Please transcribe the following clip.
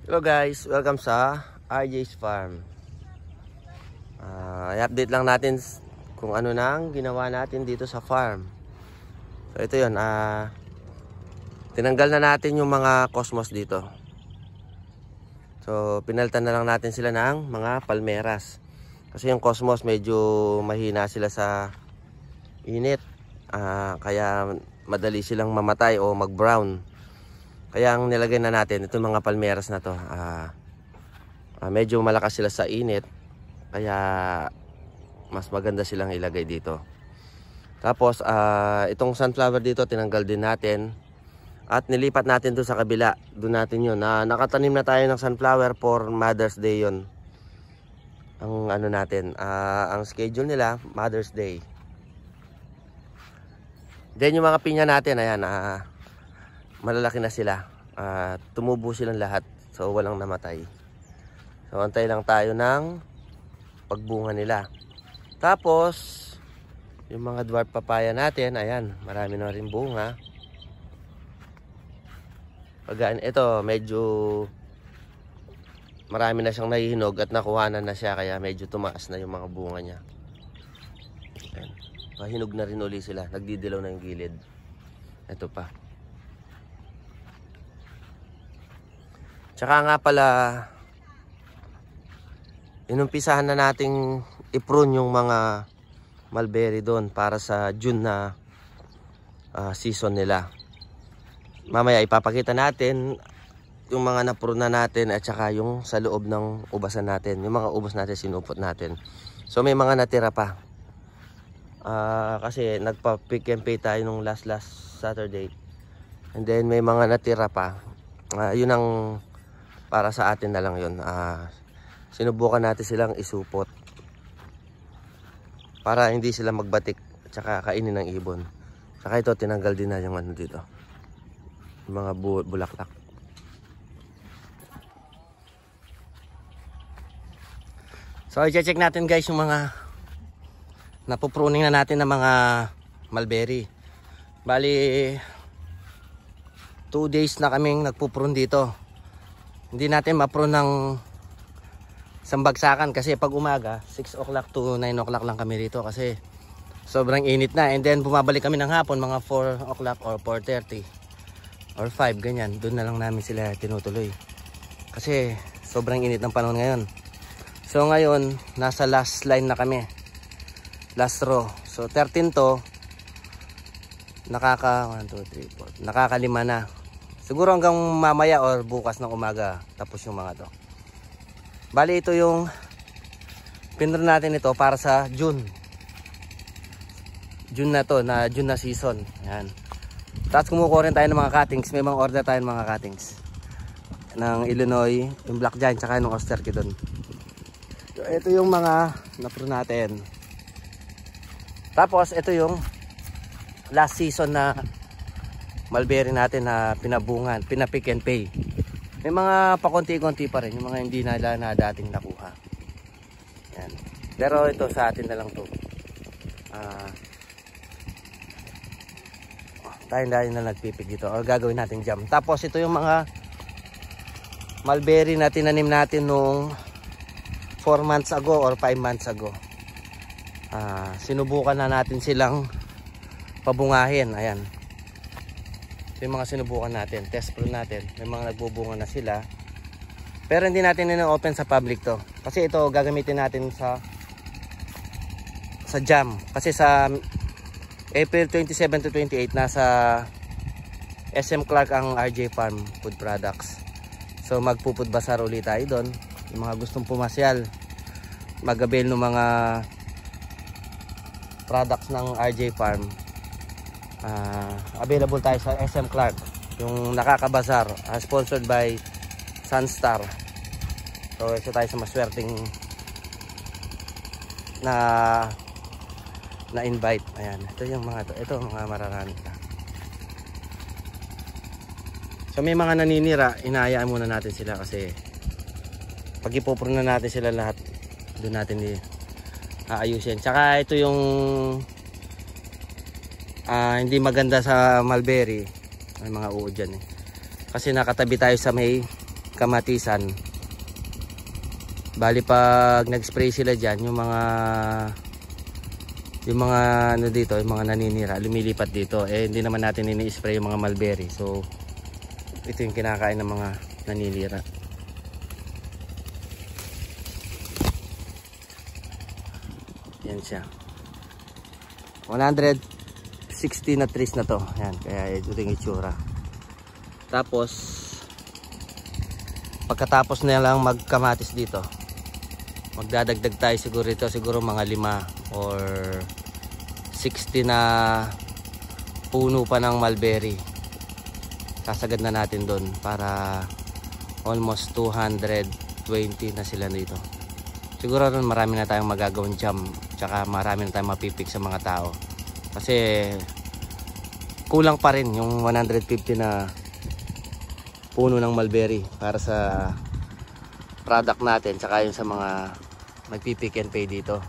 Hello guys, welcome sa RJ's Farm. I-update lang natin kung ano nang ginawa natin dito sa farm. So ito yun, tinanggal na natin yung mga cosmos dito. So pinalitan na lang natin sila ng mga palmeras. Kasi yung cosmos medyo mahina sila sa init. Kaya madali silang mamatay o mag-brown. Kaya ang nilagay na natin itong mga palmeras na to, medyo malakas sila sa init, kaya mas maganda silang ilagay dito. Tapos itong sunflower dito tinanggal din natin at nilipat natin doon sa kabila. Doon natin yun, nakatanim na tayo ng sunflower for Mother's Day yun. Ang ano natin, ang schedule nila Mother's Day. Then yung mga pinya natin, ayan, malalaki na sila. Tumubo silang lahat. So walang namatay. So antay lang tayo ng pagbunga nila. Tapos yung mga dwarf papaya natin, ayan, marami na rin bunga. Ito medyo marami na siyang nahihinog at nakuhanan na siya, kaya medyo tumaas na yung mga bunga niya. Ayan. Mahinog na rin uli sila. Nagdidilaw na yung gilid. Ito pa. Tsaka nga pala, inumpisahan na nating i-prune yung mga mulberry doon para sa June na season nila. Mamaya ipapakita natin yung mga na-prune na natin at saka yung sa loob ng ubasan natin. Yung mga ubas natin sinupot natin. So may mga natira pa. Kasi nagpa-pick and pay tayo nung last Saturday. And then may mga natira pa. Yun ang para sa atin na lang yun. Sinubukan natin silang isupot para hindi sila magbatik at saka kainin ng ibon. Saka ito tinanggal din na yung ano dito, yung mga bulaklak. So i-check natin guys yung mga napupruning na natin ng mga mulberry. Bali 2 days na kaming nagpuprune dito. Hindi natin ma-prune ng sambagsakan kasi pag umaga 6 o'clock to 9 o'clock lang kami rito kasi sobrang init na. And then bumabalik kami ng hapon mga 4 o'clock or 4:30 or 5, ganyan. Doon na lang namin sila tinutuloy kasi sobrang init ng panahon ngayon. So ngayon nasa last line na kami, last row. So 13 to, nakaka 1, 2, 3, 4, nakaka-5 na. Siguro hanggang mamaya or bukas ng umaga tapos yung mga to. Bali ito yung pinrune natin ito para sa June. June na to, June na season. Yan. Tapos kumukuha rin tayo ng mga cuttings. May mga order tayo ng mga cuttings ng Illinois, yung Black Giant, saka yung Osterkidon. So ito yung mga na-prune natin. Tapos ito yung last season na mulberry natin na pinabungan, pinapick and pay. May mga pakonti-konti pa rin, yung mga hindi na dating nakuha. Yan. Pero ito sa atin na lang to. Tayo na nagpipig dito o gagawin natin jam. Tapos ito yung mga mulberry na tinanim natin nung 4 months ago or 5 months ago. Sinubukan na natin silang pabungahin. Ayan. Ito yung mga sinubukan natin, test prune natin. May mga nagbubunga na sila. Pero hindi natin ino-open sa public to. Kasi ito gagamitin natin sa jam. Kasi sa April 27 to 28 nasa SM Clark ang RJ Farm Food Products. So magpupud bazar ulit tayo doon. Yung mga gustong pumasyal, mag-avail ng mga products ng RJ Farm. Available tayo sa SM Clark, yung nakakabazar, sponsored by Sunstar. So ito tayo sa maswerteng na invite. Ayan, ito yung mga ito mga mararami ka. So may mga naninira, inaayaan muna natin sila kasi pag ipoprune na natin sila lahat, doon natin aayusin. Tsaka ito yung hindi maganda sa mulberry. May mga uod dyan eh. Kasi nakatabi tayo sa may kamatisan. Bali pag nag-spray sila dyan, yung mga ano dito, yung mga naninira, lumilipat dito. Eh hindi naman natin ini-spray yung mga mulberry. So ito yung kinakain ng mga naninira. Yan siya. 160 na trees na to. Yan, kaya ito yung itsura. Tapos pagkatapos na lang magkamatis dito, magdadagdag tayo siguro ito, siguro mga 5 or 60 na puno pa ng mulberry. Sasagad na natin doon para almost 220 na sila dito. Siguro ron marami na tayong magagawang jam, tsaka marami na tayong mapipik sa mga tao. Kasi kulang pa rin yung 150 na puno ng mulberry para sa product natin, tsaka yung sa mga magpipick and pay dito.